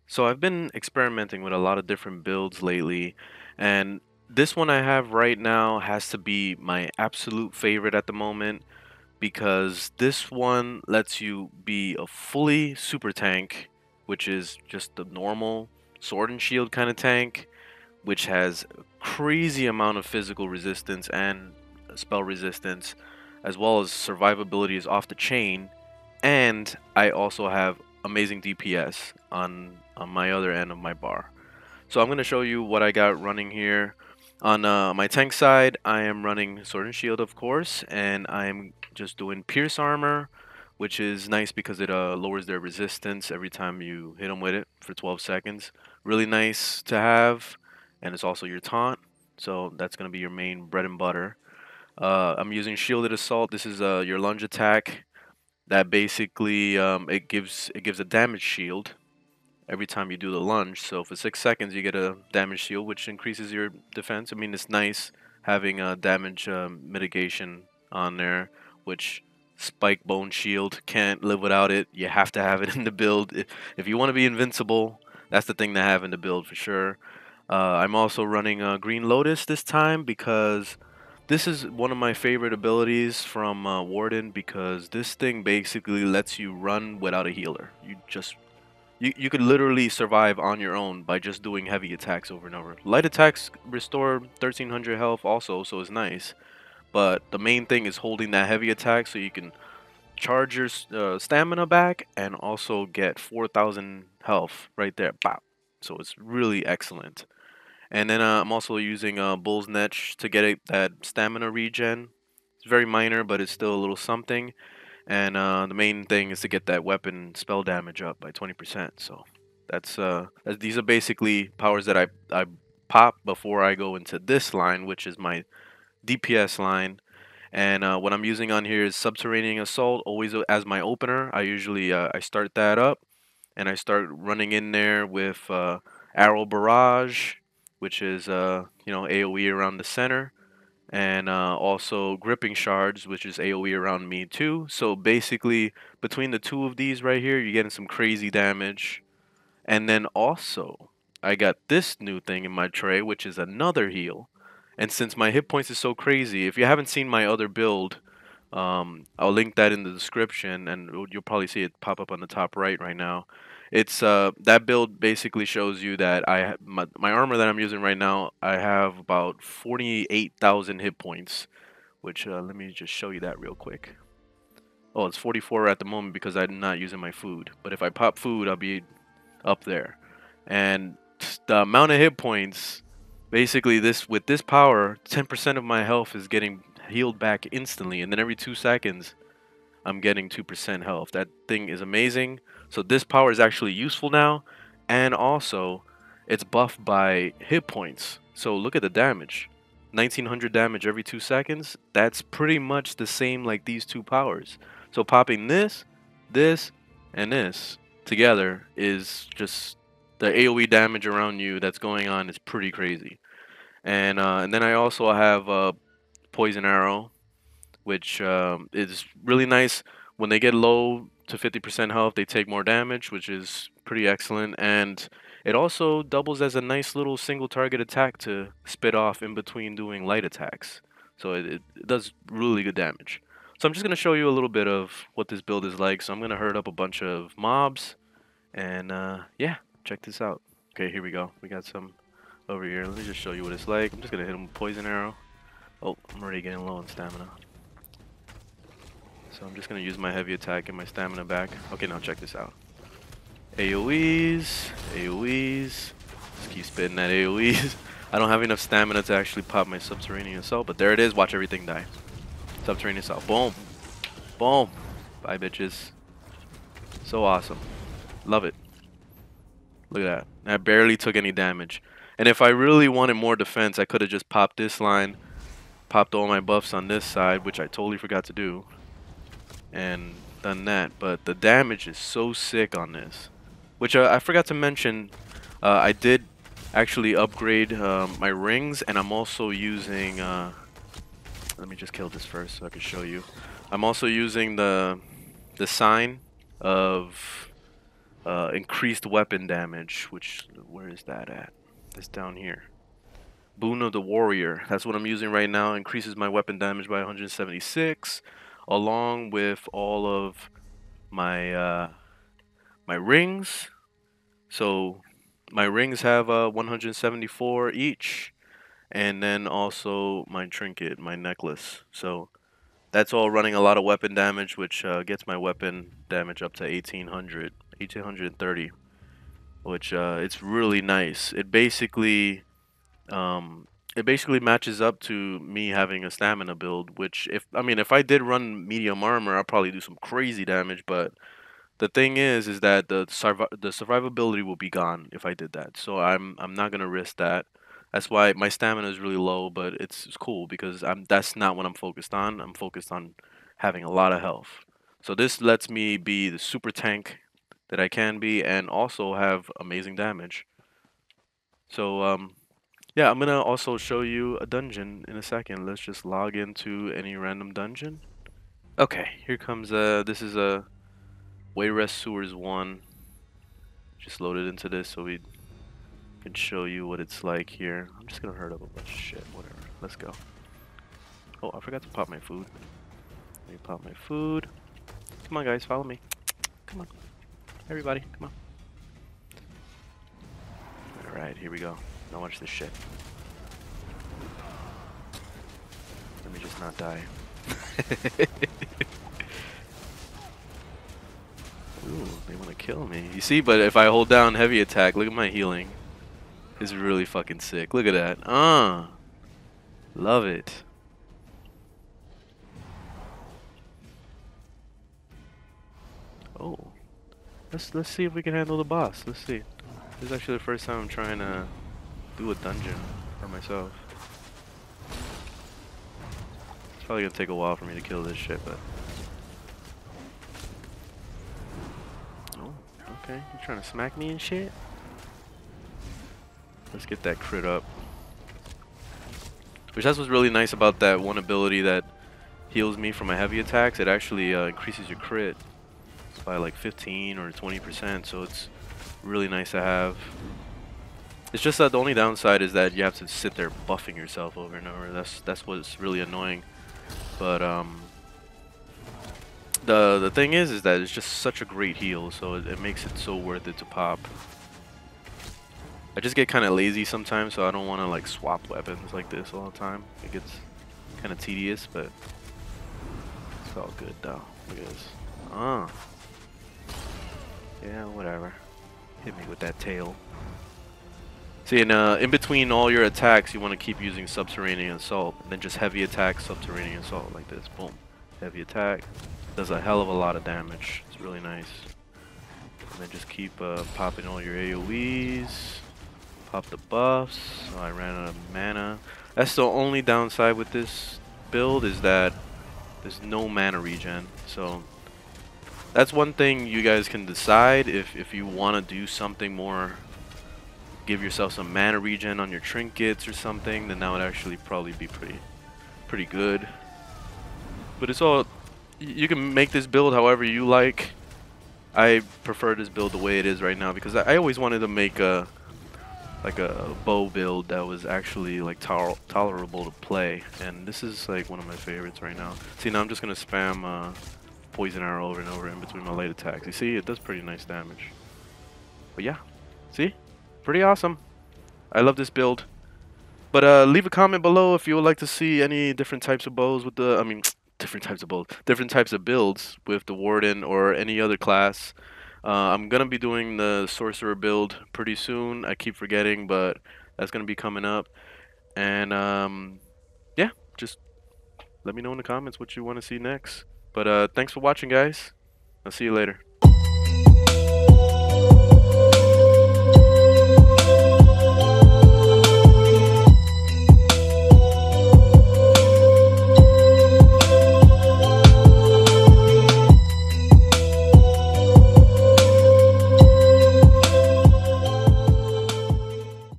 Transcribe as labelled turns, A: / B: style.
A: So I've been experimenting with a lot of different builds lately, and this one I have right now has to be my absolute favorite at the moment because this one lets you be a fully super tank, which is just the normal sword and shield kind of tank, which has a crazy amount of physical resistance and spell resistance, as well as survivability is off the chain, and I also have amazing DPS on my other end of my bar. So I'm going to show you what I got running here. On my tank side, I am running Sword and Shield, of course, and I'm just doing Pierce Armor, which is nice because it lowers their resistance every time you hit them with it for 12 seconds. Really nice to have, and it's also your taunt, so that's going to be your main bread and butter. I'm using Shielded Assault. This is your lunge attack that basically it gives a damage shield every time you do the lunge. So for 6 seconds, you get a damage shield, which increases your defense. I mean, it's nice having a damage mitigation on there, which Spike Bone Shield can't live without it. You have to have it in the build. If you want to be invincible, that's the thing to have in the build for sure. I'm also running Green Lotus this time because this is one of my favorite abilities from Warden because this thing basically lets you run without a healer. You could literally survive on your own by just doing heavy attacks over and over. Light attacks restore 1300 health also, so it's nice. But the main thing is holding that heavy attack so you can charge your stamina back and also get 4000 health right there. Bop. So it's really excellent. And then I'm also using Bull's Netch to get that stamina regen. It's very minor, but it's still a little something. And the main thing is to get that weapon spell damage up by 20%. So these are basically powers that I pop before I go into this line, which is my DPS line. And what I'm using on here is Subterranean Assault, always as my opener. I usually I start that up, and I start running in there with Arrow Barrage, which is AOE around the center, and also Gripping Shards, which is AOE around me too. So basically, between the two of these right here, you're getting some crazy damage. And then also, I got this new thing in my tray, which is another heal. And since my hit points is so crazy, if you haven't seen my other build, I'll link that in the description, and you'll probably see it pop up on the top right now. It's that build basically shows you that my armor that I'm using right now, I have about 48,000 hit points, which let me just show you that real quick. Oh, it's 44 at the moment because I'm not using my food. But if I pop food, I'll be up there. And the amount of hit points, basically this with this power, 10% of my health is getting healed back instantly, and then every 2 seconds I'm getting 2% health. That thing is amazing. So this power is actually useful now, and also it's buffed by hit points. So look at the damage. 1900 damage every 2 seconds. That's pretty much the same like these two powers. So popping this, and this together is just the AoE damage around you that's going on is pretty crazy. And then I also have Poison Arrow, which is really nice. When they get low to 50% health, they take more damage, which is pretty excellent. And it also doubles as a nice little single target attack to spit off in between doing light attacks. So it does really good damage. So I'm just going to show you a little bit of what this build is like. So I'm going to herd up a bunch of mobs. And yeah, check this out. Okay, here we go. We got some over here. Let me just show you what it's like. I'm just going to hit him with Poison Arrow. Oh, I'm already getting low on stamina. So I'm just going to use my heavy attack and my stamina back. Okay, now check this out. AoEs, AoEs. Just keep spitting that AoEs. I don't have enough stamina to actually pop my Subterranean Assault, but there it is. Watch everything die. Subterranean Assault. Boom. Boom. Bye, bitches. So awesome. Love it. Look at that. I barely took any damage. And if I really wanted more defense, I could have just popped this line, popped all my buffs on this side, which I totally forgot to do, and done that. But the damage is so sick on this. Which I forgot to mention, I did actually upgrade my rings, and I'm also using, let me just kill this first so I can show you. I'm also using the sign of increased weapon damage, which, where is that at? It's down here. Boon of the Warrior. That's what I'm using right now. Increases my weapon damage by 176, along with all of my my rings. So my rings have 174 each, and then also my trinket, my necklace. So that's all running a lot of weapon damage, which gets my weapon damage up to 1800, 1830, which it's really nice. Um, it basically matches up to me having a stamina build, which if I did run medium armor, I'll probably do some crazy damage, but the thing is that the survivability will be gone if I did that. So I'm not gonna risk that. That's why my stamina is really low, but it's cool because that's not what I'm focused on. I'm focused on having a lot of health. So this lets me be the super tank that I can be and also have amazing damage. So yeah, I'm gonna also show you a dungeon in a second. Let's just log into any random dungeon. Okay, here comes this is a Wayrest Sewers 1. Just loaded into this so we can show you what it's like here. I'm just gonna hurt up a bunch of shit, whatever. Let's go. Oh, I forgot to pop my food. Let me pop my food. Come on guys, follow me. Come on. Everybody, come on. Alright, here we go. Now watch this shit. Let me just not die. Ooh, they want to kill me. You see, but if I hold down heavy attack, look at my healing. It's really fucking sick. Look at that. Love it. Oh. Let's see if we can handle the boss. Let's see. This is actually the first time I'm trying to do a dungeon for myself. It's probably gonna take a while for me to kill this shit, but oh, okay. You trying to smack me and shit? Let's get that crit up. Which that's what's really nice about that one ability that heals me from my heavy attacks. It actually increases your crit by like 15 or 20%, so it's really nice to have. It's just that the only downside is that you have to sit there buffing yourself over and over. That's what's really annoying. But the thing is that it's just such a great heal, so it makes it so worth it to pop. I just get kind of lazy sometimes, so I don't want to like swap weapons like this all the time. It gets kind of tedious, but it's all good though. Look at this. Yeah, whatever. Hit me with that tail. See, in between all your attacks, you want to keep using Subterranean Assault, and then just heavy attack, Subterranean Assault, like this. Boom. Heavy attack. Does a hell of a lot of damage. It's really nice. And then just keep popping all your AoEs. Pop the buffs. Oh, I ran out of mana. That's the only downside with this build, is that there's no mana regen. So that's one thing you guys can decide if you want to do something more. Give yourself some mana regen on your trinkets or something, then that would actually probably be pretty good. But it's all, you can make this build however you like. I prefer this build the way it is right now because I always wanted to make a bow build that was actually like tolerable to play, and this is like one of my favorites right now. See, now I'm just gonna spam poison arrow over and over in between my light attacks. You see, it does pretty nice damage. But yeah, see? Pretty awesome. I love this build. But leave a comment below if you would like to see any different types of bows with the, different types of bows, different types of builds with the Warden or any other class. I'm gonna be doing the Sorcerer build pretty soon. I keep forgetting, but that's gonna be coming up. And yeah, just let me know in the comments what you want to see next. But thanks for watching, guys. I'll see you later.